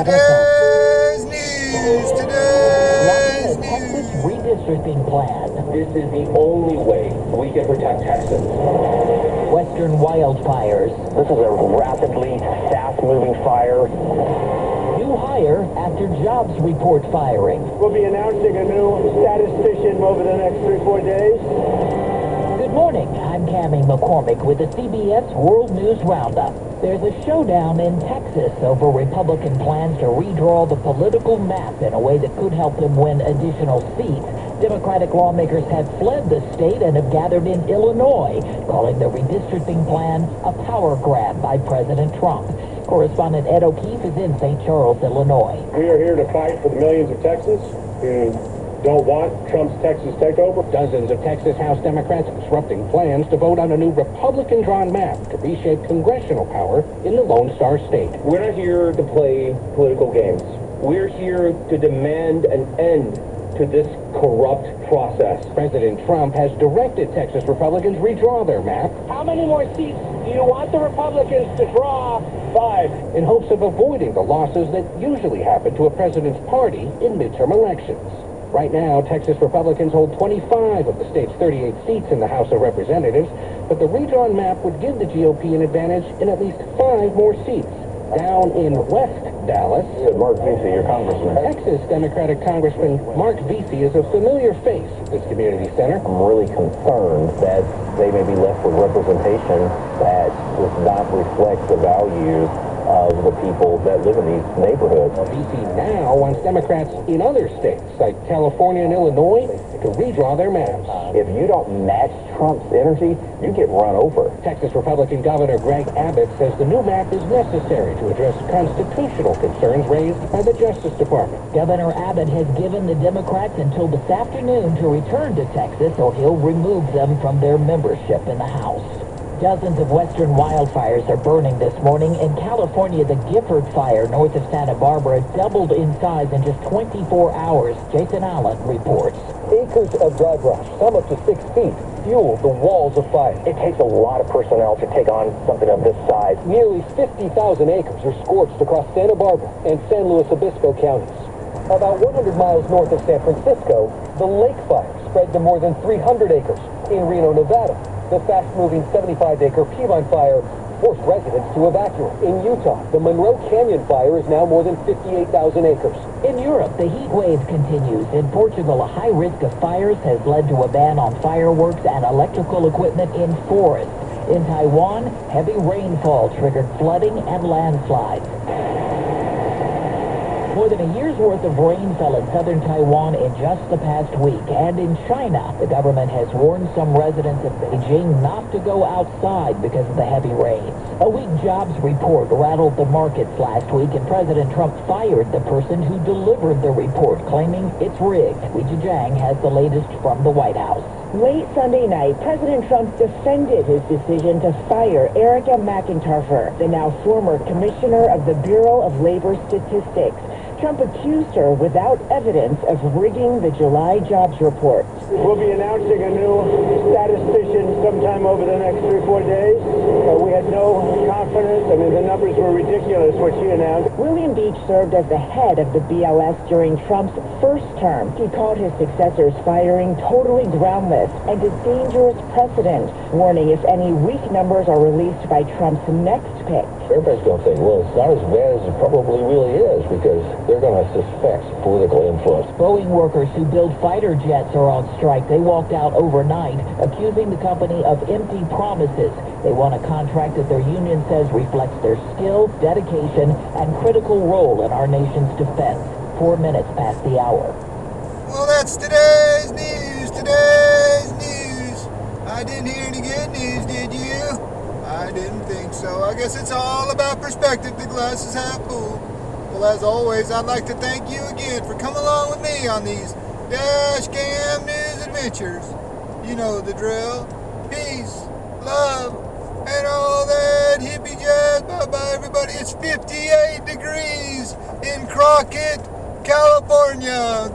Today's Texas news. redistricting plan. This is the only way we can protect Texans. Western wildfires. This is a rapidly fast-moving fire. New hire after jobs report firing. We'll be announcing a new statistician over the next 3-4 days. Good morning. I'm Cammie McCormick with the CBS World News Roundup. There's a showdown in Texas over Republican plans to redraw the political map in a way that could help them win additional seats. Democratic lawmakers have fled the state and have gathered in Illinois, calling the redistricting plan a power grab by President Trump. Correspondent Ed O'Keefe is in St. Charles, Illinois. We are here to fight for the millions of Texans who don't want Trump's Texas takeover. Dozens of Texas House Democrats disrupting plans to vote on a new Republican-drawn map to reshape congressional power in the Lone Star State. We're not here to play political games. We're here to demand an end to this corrupt process. President Trump has directed Texas Republicans redraw their map. How many more seats do you want the Republicans to draw? 5. In hopes of avoiding the losses that usually happen to a president's party in midterm elections. Right now, Texas Republicans hold 25 of the state's 38 seats in the House of Representatives, but the redrawn map would give the GOP an advantage in at least 5 more seats. Down in West Dallas, Mark Vesey, your congressman. Texas Democratic Congressman Mark Vesey is a familiar face at this community center. I'm really concerned that they may be left with representation that does not reflect the values of the people that live in these neighborhoods. Vesey now wants Democrats in other states, like California and Illinois, to redraw their maps. If you don't match Trump's energy, you get run over. Texas Republican Governor Greg Abbott says the new map is necessary to address constitutional concerns raised by the Justice Department. Governor Abbott has given the Democrats until this afternoon to return to Texas, or he'll remove them from their membership in the House. Dozens of western wildfires are burning this morning. In California, the Gifford fire north of Santa Barbara doubled in size in just 24 hours. Jason Allen reports. Acres of dry brush, some up to 6 feet, fuel the walls of fire. It takes a lot of personnel to take on something of this size. Nearly 50,000 acres are scorched across Santa Barbara and San Luis Obispo counties. About 100 miles north of San Francisco, the lake fire spread to more than 300 acres. In Reno, Nevada, the fast-moving 75-acre Piedmont fire forced residents to evacuate. In Utah, the Monroe Canyon fire is now more than 58,000 acres. In Europe, the heat wave continues. In Portugal, a high risk of fires has led to a ban on fireworks and electrical equipment in forests. In Taiwan, heavy rainfall triggered flooding and landslides. More than a year's worth of rain fell in southern Taiwan in just the past week. And in China, the government has warned some residents of Beijing not to go outside because of the heavy rains. A weak jobs report rattled the markets last week, and President Trump fired the person who delivered the report, claiming it's rigged. Weijia Jiang has the latest from the White House. Late Sunday night, President Trump defended his decision to fire Erica McIntyre, the now former commissioner of the Bureau of Labor Statistics. Trump accused her without evidence of rigging the July jobs report. We'll be announcing a new statistician sometime over the next 3-4 days. We had no confidence. I mean, the numbers were ridiculous, what she announced. William Beach served as the head of the BLS during Trump's first term. He called his successor's firing totally groundless and a dangerous precedent, warning if any weak numbers are released by Trump's next pick. Everybody's going to think, well, it's not as bad as it probably really is, because they're going to suspect political influence. Boeing workers who build fighter jets are on strike. They walked out overnight, accusing the company of empty promises. They want a contract that their union says reflects their skill, dedication, and critical role in our nation's defense. 4 minutes past the hour. Well, that's today's news. I didn't hear any good news, did you? I didn't think so. I guess it's all about perspective. The glass is half full. Well, as always, I'd like to thank you again for coming along with me on these Dash Cam News adventures. You know the drill. Peace, love, and all that hippie jazz. Bye-bye, everybody. It's 58 degrees in Crockett, California.